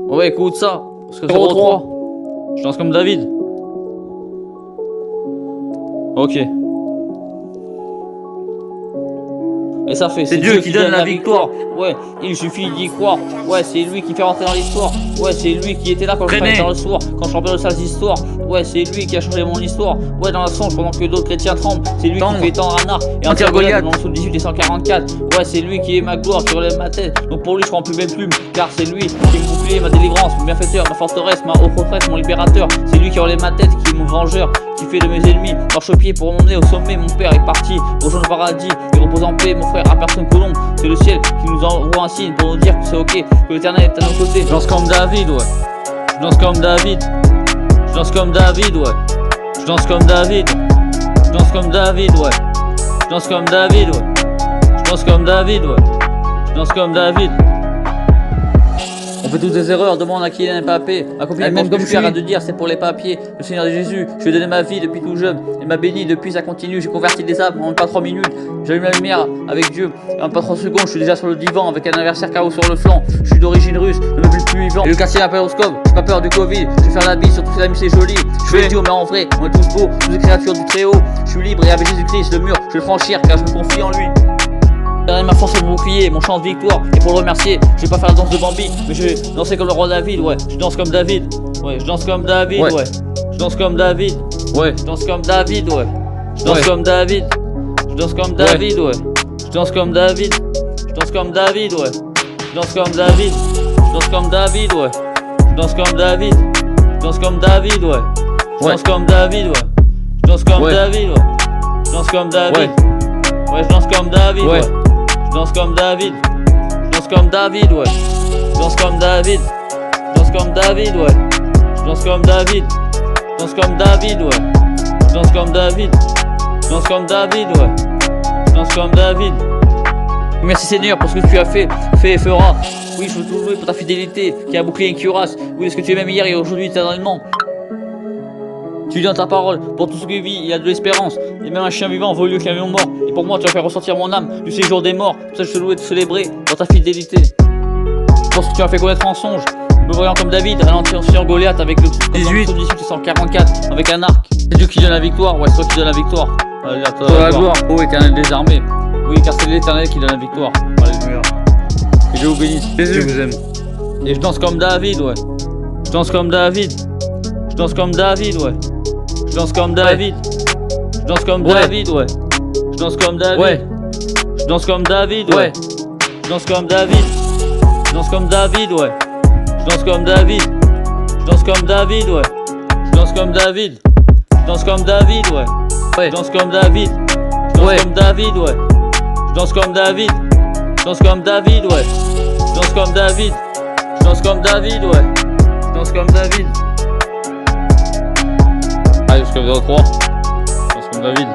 Ouais, écoute ça. Parce que 0-3. Je danse comme David. Ok. Et ça fait, c'est Dieu qui donne la victoire. Ouais, il suffit d'y croire. Ouais, c'est lui qui fait rentrer dans l'histoire. Ouais, c'est lui qui était là quand je travaillais dans le soir. Quand je chantais de sales histoires. Ouais, c'est lui qui a changé mon histoire. Ouais, dans la songe pendant que d'autres chrétiens tremblent. C'est lui qui fait tendre un arc et un Goliath dans le sous 18 et 144. Ouais, c'est lui qui est ma gloire, qui relève ma tête. Donc pour lui, je prends plus mes plumes. Car c'est lui qui me bouclier, ma délivrance, mon bienfaiteur, ma forteresse, ma haute retraite, mon libérateur. C'est lui qui relève ma tête, qui est mon vengeur, qui fait de mes ennemis marche au pied pour m'emmener au sommet. Mon père est parti, rejoint le paradis, il repose en paix. Mon frère a personne que l'on. C'est le ciel qui nous envoie un signe pour nous dire que c'est ok, que l'éternel est à nos côtés. Je danse comme David, ouais. Je danse comme David. Je danse comme David, ouais. Je danse comme David. Je danse comme David, ouais. Je danse comme David, ouais. Je danse comme David, ouais. Je danse comme David. On fait toutes des erreurs, demande à qui il n'est pas paix. Ma copine, même comme je suis, arrête de dire, c'est pour les papiers. Le Seigneur de Jésus, je lui ai donné ma vie depuis tout jeune. Il m'a béni, depuis ça continue. J'ai converti des âmes en même pas 3 minutes. J'allume la lumière avec Dieu. En même pas 3 secondes, je suis déjà sur le divan avec un anniversaire KO sur le flanc. Je suis d'origine russe, ne me plus vivant. Et le quartier m'appelle au scope, j'ai pas peur du Covid. Je vais faire la bise, surtout si la mise c'est joli. Je fais Dieu, mais en vrai, on est tous beaux, tous des créatures du très haut. Je suis libre et avec Jésus-Christ, le mur, je vais le franchir car je me confie en lui. Ma force est mon bouclier, mon chant de victoire. Et pour le remercier, je vais pas faire la danse de Bambi, mais je vais danser comme le roi David, ouais. Je danse comme David, ouais. Je danse comme David, ouais. Je danse comme David, ouais. Je danse comme David, ouais. Je danse comme David. Je danse comme David, ouais. Je danse comme David. Je danse comme David, ouais. Je danse comme David. Je danse comme David, ouais. Je danse comme David. Je danse comme David, ouais. Je danse comme David, ouais. Je danse comme David, ouais. Je danse comme David. Ouais, je danse comme David, ouais. Je danse comme David. Je danse comme David, ouais. Je danse comme David. Je danse comme David, ouais. Je danse comme David. Je danse comme David, ouais. Je danse comme David. Je danse comme David, ouais. Je danse comme David. Merci Seigneur pour ce que tu as fait et feras. Oui, je veux tout louer pour ta fidélité, qui a bouclier et une cuirasse. Oui, est-ce que tu es même hier et aujourd'hui éternellement. Tu dis dans ta parole, pour tout ce qui vit, il y a de l'espérance. Et même un chien vivant vaut mieux qu'un lion mort. Et pour moi, tu vas faire ressortir mon âme du séjour des morts. Pour ça, je te loue et te célébrer dans ta fidélité. Pour ce que tu m'as fait connaître en songe, me voyant comme David, ralentir sur Goliath avec le 18 et 144, avec un arc. C'est Dieu qui donne la victoire, ouais, c'est toi qui donne la victoire. Allez, à toi la gloire, ô éternel des armées. Oui, car c'est l'éternel qui donne la victoire. Alléluia. Que Dieu vous bénisse, Jésus vous aime. Et je danse comme David, ouais. Je danse comme David. Je danse comme David, ouais. Je danse comme David. Je danse comme David, ouais. Je danse comme David. Je danse comme David, ouais. Je danse comme David. Je danse comme David, ouais. Je danse comme David. Je danse comme David, ouais. Je danse comme David. Je danse comme David, ouais. Je danse comme David. Je danse comme David, ouais. Je danse comme David. Je danse comme David, ouais. Je danse comme David. Je danse comme David, ouais. Je danse comme David. Allez, jusqu'à 0-3. Je danse comme David.